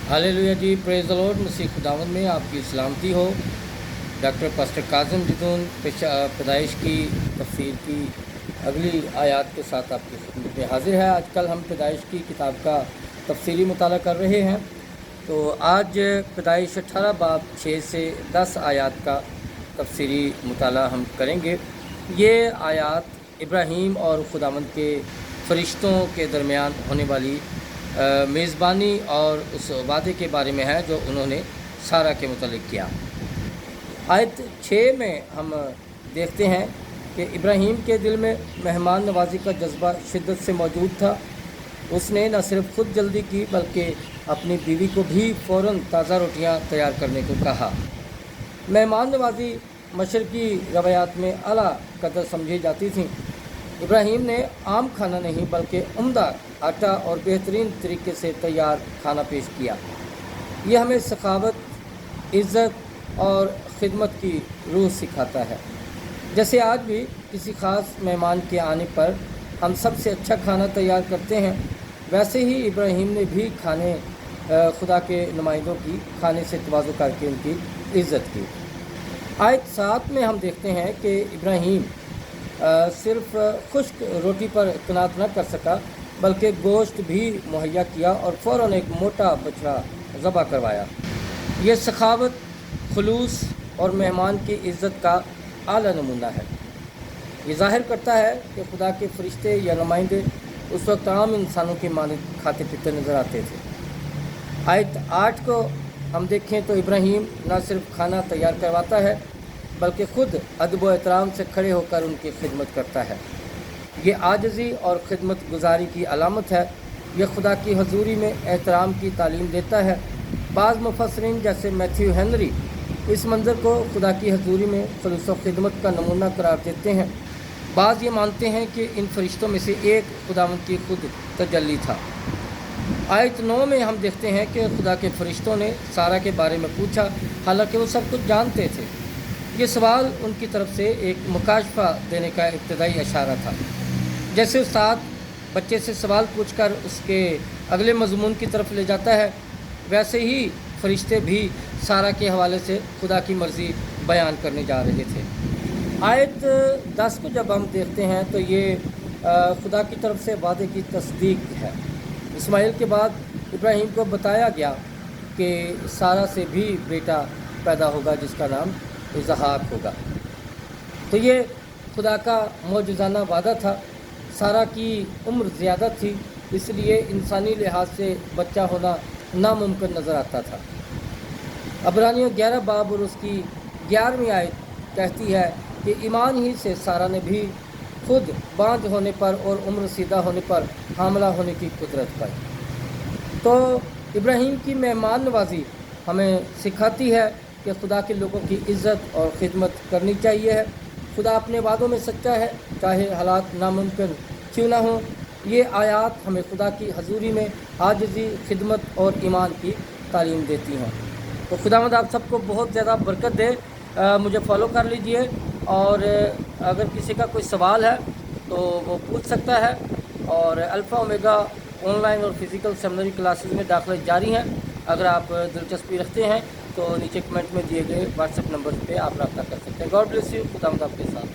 Hallelujah जी, praise the lord. मसीह खुदावंद में आपकी सलामती हो। डॉक्टर पास्टर काज़िम जिदून पैदाइश की तफसीर की अगली आयत के साथ आपकी खिदमत में हाजिर है। आजकल हम पैदाइश की किताब का तफसीली मुताला कर रहे हैं। तो आज पैदाइश 18 बाब 6 से 10 आयत का तफसीली मुताला हम करेंगे। ये आयत इब्राहीम और खुदावंद के फरिश्तों के दरमियान होने वाली मेज़बानी और उस वादे के बारे में है जो उन्होंने सारा के मुतालिक किया। आयत 6 में हम देखते हैं कि इब्राहीम के दिल में मेहमान नवाजी का जज्बा शिद्दत से मौजूद था। उसने न सिर्फ खुद जल्दी की बल्कि अपनी बीवी को भी फ़ौरन ताज़ा रोटियां तैयार करने को कहा। मेहमान नवाजी मशरकी रवायात में आला कदर समझी जाती थी। इब्राहीम ने आम खाना नहीं बल्कि उम्दा आटा और बेहतरीन तरीके से तैयार खाना पेश किया। यह हमें सखावत, इज़्ज़त और ख़िदमत की रूह सिखाता है। जैसे आज भी किसी ख़ास मेहमान के आने पर हम सबसे अच्छा खाना तैयार करते हैं, वैसे ही इब्राहीम ने भी खुदा के नुमाइंदों की खाने से तवाज़ु करके उनकी इज़्ज़त की। आयत 7 में हम देखते हैं कि इब्राहीम सिर्फ खुश्क रोटी पर इत्मीनान न कर सका बल्कि गोश्त भी मुहैया किया और फ़ौरन एक मोटा बछड़ा ज़बह करवाया। ये सखावत, खुलूस और मेहमान की इज़्ज़त का आला नमूना है। ये ज़ाहिर करता है कि खुदा के फरिश्ते या नुमाइंदे उस वक्त आम इंसानों के मानद खाते पीते नज़र आते थे। आयत 8 को हम देखें तो इब्राहीम न सिर्फ खाना तैयार करवाता है बल्कि ख़ुद अदब व एहतराम से खड़े होकर उनकी खिदमत करता है। ये आजिज़ी और ख़िदमत गुजारी की अलामत है। यह खुदा की हजूरी में एहतराम की तालीम देता है। बाज़ मुफस्सिरीन जैसे मैथ्यू हेनरी इस मंज़र को खुदा की हजूरी में खुलूस व खिदमत का नमूना करार देते हैं। बाज़ ये मानते हैं कि इन फरिश्तों में से एक खुदावंद की खुद तजल्ली था। आयत 9 में हम देखते हैं कि खुदा के फरिश्तों ने सारा के बारे में पूछा, हालांकि वो सब कुछ जानते थे। ये सवाल उनकी तरफ से एक मुकाशफा देने का इब्तदाई इशारा था। जैसे उस्ताद बच्चे से सवाल पूछकर उसके अगले मज़मून की तरफ ले जाता है, वैसे ही फरिश्ते भी सारा के हवाले से खुदा की मर्ज़ी बयान करने जा रहे थे। आयत 10 को जब हम देखते हैं तो ये खुदा की तरफ से वादे की तस्दीक है। इस्माइल के बाद इब्राहीम को बताया गया कि सारा से भी बेटा पैदा होगा जिसका नाम इसहाक होगा। तो ये खुदा का मौजूदाना वादा था। सारा की उम्र ज़्यादा थी, इसलिए इंसानी लिहाज से बच्चा होना नामुमकिन नज़र आता था। अबरानियों 11 बाब और उसकी 11वीं आयत कहती है कि ईमान ही से सारा ने भी खुद बांझ होने पर और उम्र सीधा होने पर हामला होने की कुदरत पाई। तो इब्राहीम की मेहमान नवाजी हमें सिखाती है कि खुदा के लोगों की इज़्ज़त और ख़िदमत करनी चाहिए है। खुदा अपने वादों में सच्चा है, चाहे हालात नामुमकिन क्यों ना हो। ये आयत हमें खुदा की हजूरी में आजिज़ी, खिदमत और ईमान की तालीम देती हैं। तो खुदावंद आप सबको बहुत ज़्यादा बरकत दे। मुझे फॉलो कर लीजिए और अगर किसी का कोई सवाल है तो वो पूछ सकता है। और अल्फ़ा ओमेगा ऑनलाइन और फ़िज़िकल सेमिनरी क्लासेस में दाखिले जारी हैं। अगर आप दिलचस्पी रखते हैं तो नीचे कमेंट में दिए गए व्हाट्सएप नंबर पे आप रब्ता कर सकते हैं। God bless you. खुदावंद आपके साथ।